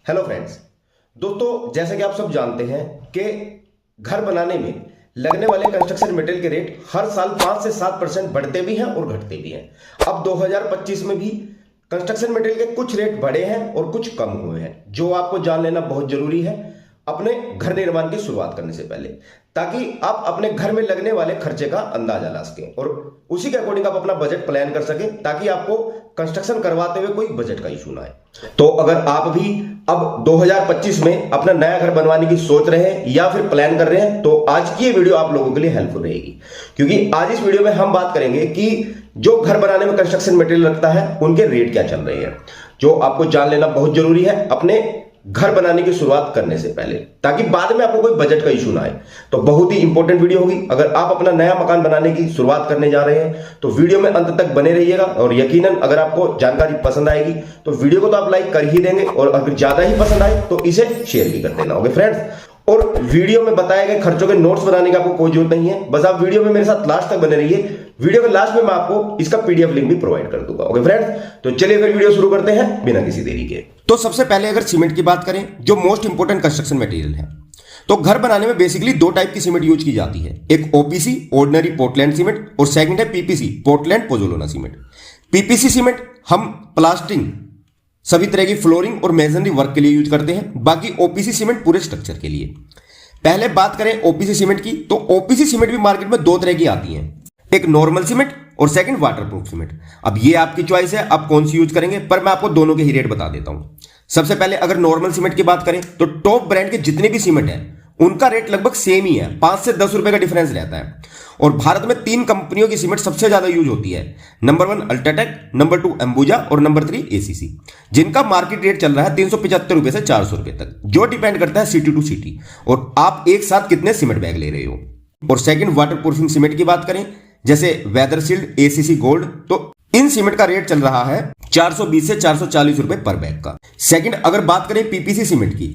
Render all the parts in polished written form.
Hello friends. दोस्तों, जैसा कि आप सब जानते हैं कि घर बनाने में लगने वाले कंस्ट्रक्शन मटेरियल के रेट हर साल 5 से 7% बढ़ते भी हैं और घटते भी हैं। अब 2025 में भी कंस्ट्रक्शन मटेरियल के कुछ रेट बढ़े हैं और कुछ कम हुए हैं, जो आपको जान लेना बहुत जरूरी है अपने घर निर्माण की शुरुआत करने से पहले, ताकि आप अपने घर में लगने वाले खर्चे का अंदाजा ला सकें और उसी के अकॉर्डिंग आप अपना बजट प्लान कर सकें, ताकि आपको कंस्ट्रक्शन करवाते हुए कोई बजट का इशू ना आए। तो अगर आप भी अब 2025 में अपना नया घर बनवाने की सोच रहे हैं या फिर प्लान कर रहे हैं, तो आज की ये वीडियो आप लोगों के लिए हेल्पफुल रहेगी, क्योंकि आज इस वीडियो में हम बात करेंगे कि जो घर बनाने में कंस्ट्रक्शन मटेरियल लगता है उनके रेट क्या चल रहे हैं, जो आपको जान लेना बहुत जरूरी है अपने घर बनाने की शुरुआत करने से पहले, ताकि बाद में आपको कोई बजट का इशू ना आए। तो बहुत ही इंपॉर्टेंट वीडियो होगी। अगर आप अपना नया मकान बनाने की शुरुआत करने जा रहे हैं तो वीडियो में अंत तक बने रहिएगा, और यकीनन अगर आपको जानकारी पसंद आएगी तो वीडियो को तो आप लाइक कर ही देंगे, और अगर ज्यादा ही पसंद आए तो इसे शेयर भी कर देना। ओके फ्रेंड्स, और वीडियो में बताए गए खर्चों के नोट्स बनाने की आपको कोई जरूरत नहीं है, बस आप वीडियो में मेरे साथ लास्ट तक बने रहिए। वीडियो के लास्ट में मैं आपको इसका पीडीएफ लिंक भी प्रोवाइड कर दूंगा। ओके फ्रेंड्स, तो चलिए फिर वीडियो शुरू करते हैं बिना किसी देरी के। तो सबसे पहले अगर सीमेंट की बात करें, जो मोस्ट इंपोर्टेंट कंस्ट्रक्शन मटेरियल है, तो घर बनाने में बेसिकली दो टाइप की सीमेंट यूज की जाती है। एक ओपीसी ऑर्डिनरी पोर्टलैंड सीमेंट, और सेकंड है PPC Portland pozzolana cement. PPC cement हम प्लास्टरिंग, सभी तरह की फ्लोरिंग और मेसनरी वर्क के लिए यूज करते हैं, बाकी ओपीसी सीमेंट पूरे स्ट्रक्चर के लिए। पहले बात करें ओपीसी सीमेंट की, तो ओपीसी सीमेंट भी मार्केट में दो तरह की आती है, एक नॉर्मल सीमेंट और सेकंड वाटरप्रूफ सीमेंट। अब ये आपकी चॉइस है आप कौन सी यूज करेंगे, पर मैं आपको दोनों के ही रेट बता देता हूं। सबसे पहले अगर नॉर्मल सीमेंट की बात करें तो टॉप ब्रांड के जितने भी सीमेंट है उनका रेट लगभग सेम ही है, 5 से 10 रुपए का डिफरेंस रहता है। और भारत में 3 कंपनियों की सीमेंट सबसे ज्यादा यूज होती है। नंबर 1 अल्ट्राटेक, नंबर 2 अंबुजा और नंबर 3 एसीसी, जिनका मार्केट रेट चल रहा है 375 रुपए से 400 रुपए तक, जो डिपेंड करता है सिटी टू सिटी और आप एक साथ कितने सीमेंट बैग ले रहे हो। और सेकंड वाटरप्रूफिंग सीमेंट की बात करें, जैसे वेदरशील्ड, एसीसी गोल्ड, तो इन सीमेंट का रेट चल रहा है 420 से 440 रुपए पर बैग का। सेकंड अगर बात करें पीपीसी सीमेंट की,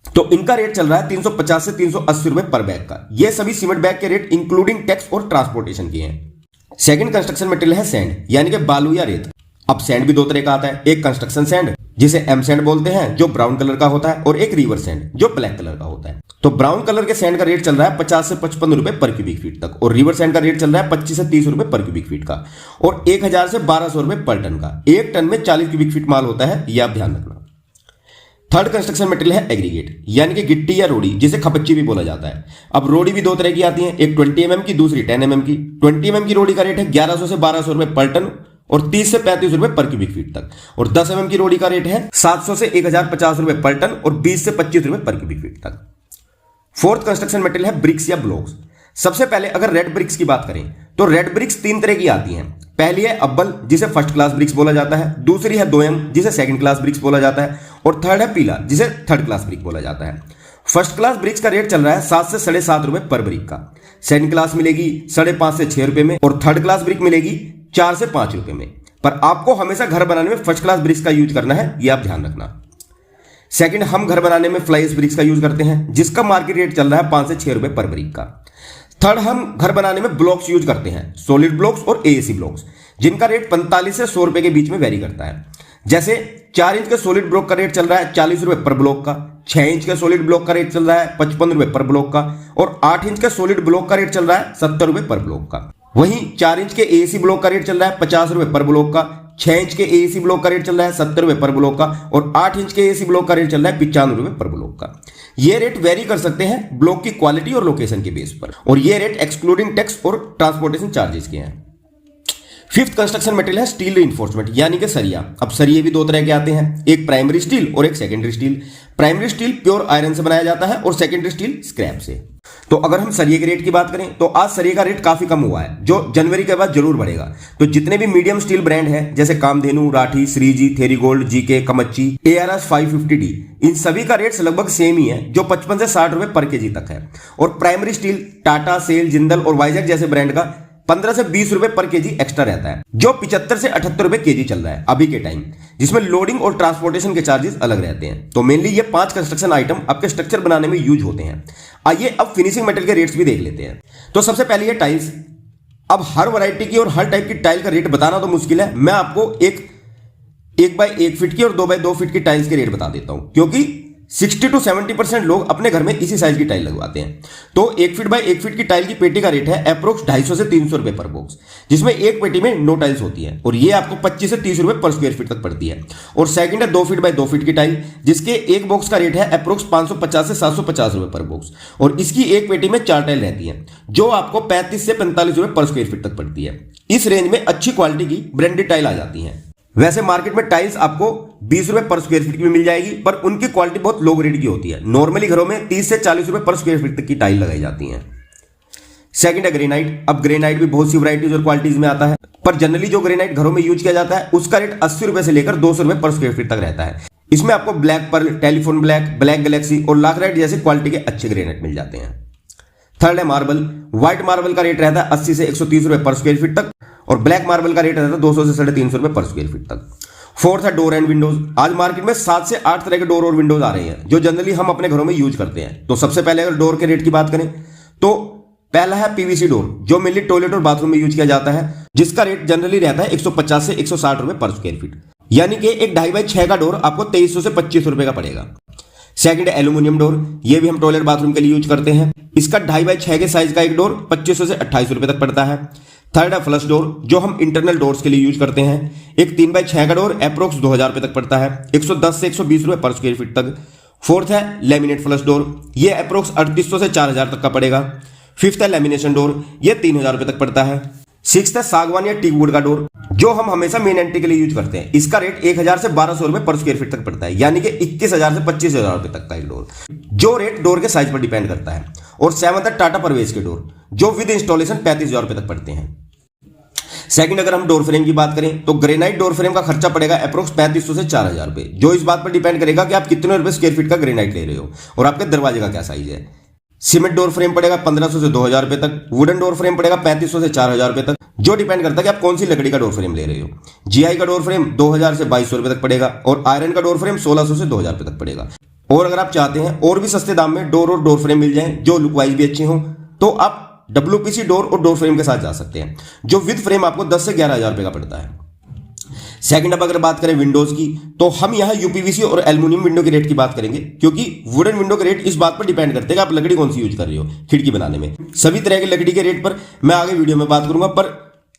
तो इनका रेट चल रहा है 350 से 380 रुपए पर बैग का। ये सभी सीमेंट बैग के रेट इंक्लूडिंग टैक्स और ट्रांसपोर्टेशन के हैं। सेकंड कंस्ट्रक्शन मटेरियल है सैंड, यानी कि बालू या रेत। अब सैंड भी दो तरह का आता है, एक कंस्ट्रक्शन सैंड जिसे एम सैंड बोलते हैं जो ब्राउन कलर का होता है, और एक रिवर सैंड जो ब्लैक कलर का होता है। तो ब्राउन कलर के सैंड का रेट चल रहा है 50 से 55 रुपए पर क्यूबिक फीट तक, और रिवर सैंड का रेट चल रहा है 25 से 30 रुपए पर क्यूबिक फीट का, और 1000 से 1200 रुपए पर टन का। एक टन में 40 क्यूबिक फीट माल होता है, यह आप ध्यान रखना। थर्ड कंस्ट्रक्शन मटेरियल है एग्रीगेट, यानी कि गिट्टी या रोड़ी, जिसे खपच्ची भी बोला जाता है। अब रोड़ी भी दो तरह की आती है, एक 20 mm की, दूसरी 10 mm की। 20 mm की रोड़ी का रेट है 1100 से 1200 रुपए पर टन और 30 से 35 रुपए पर क्यूबिक फीट तक, और 10 mm की रोड़ी का रेट है 700 से 1050 रुपए पर टन और 20 से 25 रुपए पर क्यूबिक फीट तक। फोर्थ कंस्ट्रक्शन मटेरियल है ब्रिक्स या ब्लॉक्स। सबसे पहले अगर रेड ब्रिक्स की बात करें, तो रेड ब्रिक्स 3 तरह की आती हैं। पहली है अव्वल, जिसे फर्स्ट क्लास ब्रिक्स बोला जाता है, दूसरी है दोयम, जिसे सेकंड क्लास ब्रिक्स बोला जाता है, और थर्ड है पीला, जिसे थर्ड क्लास ब्रिक बोला जाता है। फर्स्ट क्लास ब्रिक्स का रेट चल रहा है 7 से 7.5 रुपए पर ब्रिक का, सेकंड क्लास मिलेगी 5.5 से 6 रुपए में, और थर्ड क्लास ब्रिक मिलेगी 4 से 5 रुपए में। पर आपको हमेशा घर बनाने में फर्स्ट क्लास ब्रिक्स का यूज करना है, यह आप ध्यान रखना। सेकंड, हम घर बनाने में फ्लाई ऐश ब्रिक्स का यूज करते हैं, जिसका मार्केट रेट चल रहा है 5 से 6 रुपए पर ब्रिक का। थर्ड, हम घर बनाने में ब्लॉक्स यूज करते हैं, सॉलिड ब्लॉक्स और एएसी ब्लॉक्स, जिनका रेट 45 से 100 रुपए के बीच में वेरी करता है। जैसे 4 इंच के सॉलिड ब्लॉक का रेट चल रहा है 40 रुपए पर ब्लॉक का, 6 इंच के सॉलिड ब्लॉक का रेट चल रहा है 55 रुपए पर ब्लॉक का, और 8 इंच के सॉलिड ब्लॉक का रेट चल रहा है 70 रुपए पर ब्लॉक का। वहीं 4 इंच के एएसी ब्लॉक का रेट चल रहा है 50 रुपए पर ब्लॉक का, 6 इंच के एएसी ब्लॉक का रेट चल रहा है 70 रुपए पर ब्लॉक का, और 8 इंच के एएसी ब्लॉक का रेट चल रहा है 95 रुपए पर ब्लॉक का। ये रेट वेरी कर सकते हैं ब्लॉक की क्वालिटी और लोकेशन के बेस पर, और ये रेट एक्सक्लूडिंग टैक्स और ट्रांसपोर्टेशन चार्जेस के हैं। फिफ्थ कंस्ट्रक्शन मटेरियल है स्टील रिइंफोर्समेंट, यानी कि सरिया। अब सरिये भी दो तरह के आते हैं, एक प्राइमरी स्टील और एक secondary steel. Primary steel pure iron से बनाया जाता है और सेकेंडरी स्टील स्क्रैप से। तो अगर हम सरिये के रेट की बात करें, तो आज सरिये का रेट काफी कम हुआ है, जो जनवरी के बाद जरूर बढ़ेगा। तो जितने भी मीडियम स्टील ब्रांड हैं, जैसे कामधेनु, राठी, श्रीजी, थेरीगोल्ड, जीके, कमच्ची, ARS 550D, इन सभी का रेट लगभग सेम ही है, जो 55 से 60 रुपए पर केजी तक है। और प्राइमरी स्टील टाटा, सेल, जिंदल और वाइजैक जैसे ब्रांड का 15 से 20 रुपए पर केजी एक्स्ट्रा रहता है, जो 75 से 78 रुपए केजी चल रहा है अभी के टाइम, जिसमें लोडिंग और ट्रांसपोर्टेशन के चार्जेस अलग रहते हैं। तो मेनली ये 5 कंस्ट्रक्शन आइटम आपके स्ट्रक्चर बनाने में यूज होते हैं। आइए अब फिनिशिंग मटेरियल के रेट्स भी देख लेते हैं। तो सबसे पहले ये टाइल्स। अब हर वैरायटी की और हर टाइप की टाइल का रेट बताना तो मुश्किल है, मैं आपको एक 1x1 फीट की और 2x2 फीट की टाइल्स के रेट बता देता हूं, क्योंकि 60 to 70% लोग अपने घर में इसी साइज की टाइल लगवाते हैं। तो 1 फीट बाय 1 फीट की टाइल की पेटी का रेट है अप्रोक्स 250 से 300 रुपए पर बॉक्स, जिसमें एक पेटी में 9 टाइल्स होती है और ये आपको 25 से 30 रुपए पर स्क्वायर फीट तक पड़ती है। और सेकंड है 2 फीट बाय 2 फीट की टाइल, जिसके एक बॉक्स का रेट है अप्रोक्स 550 से 750 रुपए पर बॉक्स, और इसकी एक पेटी में 4 टाइल रहती है, जो आपको 35 से 45 रुपए पर स्क्वायर फीट तक पड़ती है। इस रेंज में अच्छी क्वालिटी की ब्रांडेड टाइल आ जाती है। वैसे मार्केट में टाइल्स आपको 20 रुपए पर स्क्वायर फीट की भी मिल जाएगी, पर उनकी क्वालिटी बहुत लो ग्रेड की होती है। नॉर्मली घरों में 30 से 40 रुपए पर स्क्वायर फीट तक की टाइल लगाई जाती है। सेकंड है ग्रेनाइट। अब ग्रेनाइट भी बहुत सी वैरायटीज और क्वालिटीज में आता है, पर जनरली जो ग्रेनाइट घरों में यूज किया जाता है उसका रेट 80 रुपए से लेकर 200 रुपए पर स्क्वायर फीट तक रहता है। इसमें आपको black pearl, telephone black, black galaxy और लाक्राइट जैसे क्वालिटी के अच्छे ग्रेनाइट मिल जाते हैं। थर्ड है मार्बल। व्हाइट मार्बल का रेट रहता है 80 से 130 रुपए पर स्क्वायर फीट तक, और ब्लैक मार्बल का रेट रहता है 200 से 350 रुपए पर स्क्वायर फीट तक। फोर्थ है डोर एंड विंडोज। आज मार्केट में 7 से 8 तरह के डोर और विंडोज आ रहे हैं, जो जनरली हम अपने घरों में यूज करते हैं। तो सबसे पहले अगर डोर के रेट की बात करें तो पहला है पीवीसी डोर, जो मेनली टॉयलेट और बाथरूम में यूज किया जाता है, जिसका रेट जनरली रहता है 150 से 160 रुपए पर स्क्वायर फीट, यानी कि एक 2.5x6 का डोर आपको 2300 से 2500 रुपए का पड़ेगा। सेकंड है एल्यूमिनियम डोर। ये भी हम टॉयलेट बाथरूम के लिए यूज करते हैं। इसका 2.5x6 के साइज का एक डोर 2500 से 2800 रुपए तक पड़ता है। थर्ड है फ्लश डोर, जो हम इंटरनल डोर्स के लिए यूज करते हैं। एक 3x6 का डोर अप्रोक्स 2000 रुपए तक पड़ता है, 110 से 120 रुपए पर स्क्वायर फीट तक। फोर्थ है लेमिनेट फ्लश डोर, ये अप्रोक्स 3800 से 4000 तक का पड़ेगा। फिफ्थ है लेमिनेशन डोर, ये 3000 रुपए तक पड़ता है। सिक्स्थ है सागवान या टीक वुड का डोर, जो हम हमेशा मेन एंट्री के लिए यूज करते हैं। इसका रेट 1000 से 1200 रुपए पर स्क्वायर फीट तक पड़ता है, यानी कि 21000 से 25000 रुपए तक का एक डोर, जो रेट डोर के साइज पर डिपेंड करता है। और सेवंथ है टाटा परवेज के डोर, जो विद इंस्टॉलेशन 35000 रुपए तक पड़ते हैं। सेकंड, अगर हम डोर फ्रेम की बात करें तो ग्रेनाइट डोर फ्रेम का खर्चा पड़ेगा अप्रोक्स 3500 से 4000 रुपए, जो इस बात पर डिपेंड करेगा कि आप कितने रुपए स्क्वायर फीट का ग्रेनाइट ले रहे हो और आपके दरवाजे का क्या साइज है। सीमेंट डोर फ्रेम पड़ेगा 1500 से 2000 रुपए तक। वुडन डोर फ्रेम पड़ेगा 3500 से 4000 रुपए तक, जो डिपेंड करता है कि आप कौन सी लकड़ी का डोर फ्रेम ले रहे हो। जीआई का डोर फ्रेम 2000 से 2200 रुपए तक पड़ेगा, और आयरन का डोर फ्रेम 1600 से 2000 रुपए तक पड़ेगा। और अगर आप चाहते हैं और भी सस्ते दाम में डोर और डोर फ्रेम मिल जाए, जो लुक वाइज भी अच्छे हों, तो आप WPC डोर और डोर फ्रेम के साथ जा सकते हैं, जो विद फ्रेम आपको 10 से 11000 रुपए का पड़ता है। सेकंड, अब अगर बात करें विंडोज की, तो हम यहां यूपीवीसी और एल्यूमिनियम विंडो के रेट की बात करेंगे, क्योंकि वुडन विंडो के रेट इस बात पर डिपेंड करते हैं कि आप लकड़ी कौन सी यूज कर रहे हो खिड़की बनाने में। सभी तरह की लकड़ी के रेट पर मैं आगे वीडियो में बात करूंगा, पर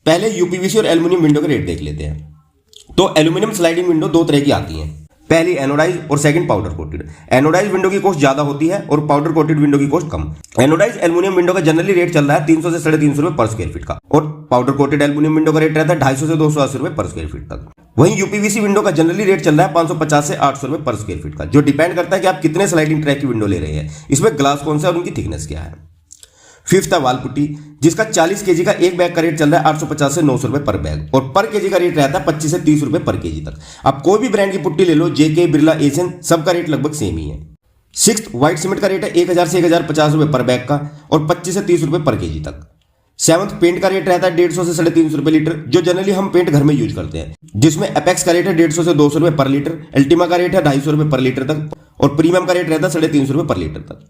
पहले यूपीवीसी और एल्यूमिनियम विंडो के रेट देख लेते हैं। तो एल्यूमिनियम स्लाइडिंग विंडो 2 तरह की आती है, पहली एनोडाइज और second powder coated. Anodize window की कॉस्ट ज्यादा होती है और पाउडर कोटेड विंडो की कॉस्ट कम। एनोडाइज एल्यूमिनियम विंडो का जनरली रेट चल रहा है 300 से 350 रुपए पर स्क्वायर फीट का, और पाउडर कोटेड एल्यूमिनियम विंडो का रेट रहता है 250 से 280 रुपए पर स्क्वायर फीट तक। वहीं यूपीवीसी विंडो का जनरली रेट चल रहा है 550 से 800 रुपए पर स्क्वायर फीट का, जो डिपेंड करता है कि आप कितने स्लाइडिंग ट्रैक की विंडो ले रहे हैं, इसमें ग्लास कौन सा और उनकी थिकनेस क्या है। फिफ्थ है वाल पुट्टी, जिसका 40 केजी का एक बैग का रेट चल रहा है 850 से 900 रुपए पर बैग, और पर केजी का रेट रहता है 25 से 30 रुपए पर केजी तक। आप कोई भी ब्रांड की पुट्टी ले लो, जेके, बिरला, एशियन, सबका रेट लगभग सेम ही है। सिक्स्थ, व्हाइट सीमेंट का रेट है 1000 से 1050 रुपए पर बैग का, और 25 से 30 रुपए पर केजी तक। सेवंथ, पेंट का रेट रहता है 150 से 350 रुपए लीटर, जो जनरली हम पेंट घर में यूज करते हैं, जिसमें एपेक्स का रेट है 150 से 200 रुपए पर लीटर, अल्टीमा का रेट है 250 रुपए पर लीटर तक, और प्रीमियम का रेट रहता है 350 रुपए पर लीटर तक।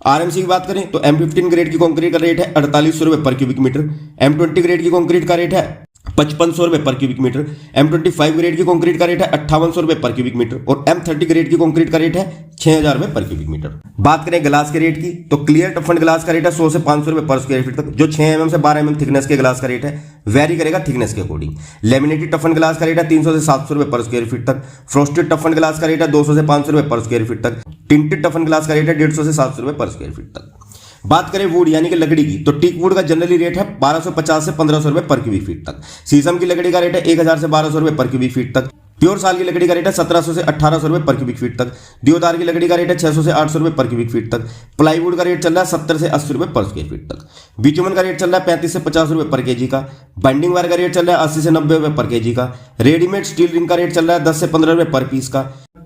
आरएमसी की बात करें तो M15 ग्रेड की कंक्रीट का रेट है 4800 रुपए पर क्यूबिक मीटर, M20 ग्रेड की कंक्रीट का रेट है 5500 रुपए पर क्यूबिक मीटर, M25 ग्रेड की कंक्रीट का रेट है 5800 रुपए पर क्यूबिक मीटर, और M30 ग्रेड की कंक्रीट का रेट है 6000 रुपए पर क्यूबिक मीटर। बात करें ग्लास के रेट की, तो क्लियर टफन ग्लास का रेट है 100 से 500 रुपए पर स्क्वायर फीट तक, जो 6 mm से 12 mm थिकनेस के ग्लास का रेट है, वेरी करेगा थिकनेस के अकॉर्डिंग। लेमिनेटेड टफन ग्लास का रेट है 300 से 700 रुपए पर स्क्वायर फीट तक। फ्रोस्टेड टफन ग्लास का रेट है 200 से 500 रुपए पर स्क्वायर फीट तक। टिंटेड टफन ग्लास का रेट है 150 से 700 रुपए पर स्क्वायर फीट तक। बात करें वुड यानी कि लकड़ी की, तो टीक वुड का जनरली रेट है 1250 से 1500 रुपए पर क्यूबिक फीट तक। शीशम की लकड़ी का रेट है 1000 से 1200 रुपए पर क्यूबिक फीट तक। प्योर साल की लकड़ी का रेट है 1700 से 1800 रुपए पर क्यूबिक फीट तक। देवदार की लकड़ी का रेट है 600 से 800 रुपए पर क्यूबिक फीट तक। प्लाईवुड का रेट चल रहा है 70 से 80 रुपए पर स्क्वायर फीट तक। बिचुमन का रेट चल रहा है 35 से 50 रुपए पर केजी का। बाइंडिंग वायर का रेट चल रहा है 80 से 90 रुपए पर केजी का। रेडीमेड स्टील रिंग का रेट चल रहा है 10 से 15 रुपए पर पीस का।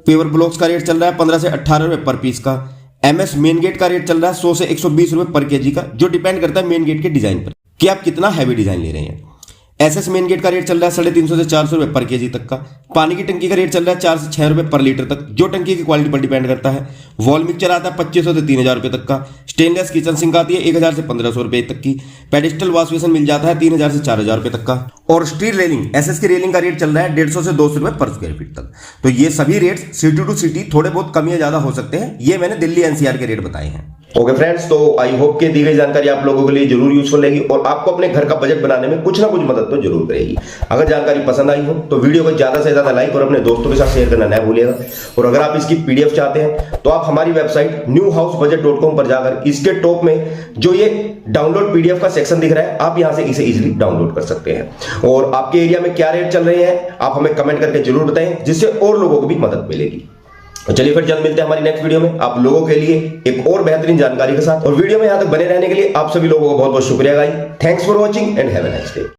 पेवर ब्लॉक्स का रेट चल रहा है 15 से 18 रुपए पर पीस का। MS मेन गेट का रेट चल रहा है 100 से 120 रुपए पर केजी का, जो डिपेंड करता है मेन गेट के डिजाइन पर कि आप कितना हैवी डिजाइन ले रहे हैं। एसएस मेन गेट का रेट चल रहा है 350 से 400 रुपए पर केजी तक का। पानी की टंकी का रेट चल रहा है 4 से 6 रुपए पर लीटर तक, जो टंकी की क्वालिटी पर डिपेंड करता है। वॉल मिक्सचर आता है 2500 से 3000 रुपए तक का। स्टेनलेस किचन सिंक आती है 1000 से 1500 रुपए तक की। पेडिस्टल वॉश बेसिन मिल जाता है 3000 से 4000 रुपए तक का। और स्टील रेलिंग एसएस की रेलिंग का रेट चल रहा है 150 से 200 रुपए पर स्क्वायर फीट तक। तो ये सभी रेट सिटी टू सिटी थोड़े बहुत कम या ज्यादा हो सकते हैं। ये मैंने दिल्ली एनसीआर के रेट बताए हैं। ओके फ्रेंड्स, तो आई होप कि दी गई जानकारी आप लोगों के लिए जरूर यूजफुल रहेगी और आपको अपने घर का बजट बनाने में कुछ ना कुछ मदद तो जरूर करेगी। अगर जानकारी पसंद आई हो तो वीडियो को ज्यादा से ज्यादा लाइक और अपने दोस्तों के साथ शेयर करना ना भूलिएगा। और अगर आप इसकी पीडीएफ चाहते हैं तो आप हमारी वेबसाइट newhousebudget.com पर जाकर इसके टॉप में जो ये डाउनलोड पीडीएफ का सेक्शन दिख रहा है, आप यहां से इसे इजीली डाउनलोड कर सकते हैं। और आपके एरिया में क्या रेट चल रहे हैं आप हमें कमेंट करके जरूर बताएं, जिससे और लोगों को भी मदद मिलेगी। चलिए फिर जल्द मिलते हैं हमारी नेक्स्ट वीडियो में आप लोगों के लिए एक और बेहतरीन जानकारी के साथ। और वीडियो में यहां तक बने रहने के लिए आप सभी लोगों को बहुत बहुत शुक्रिया guys. Thanks for watching and have a nice day.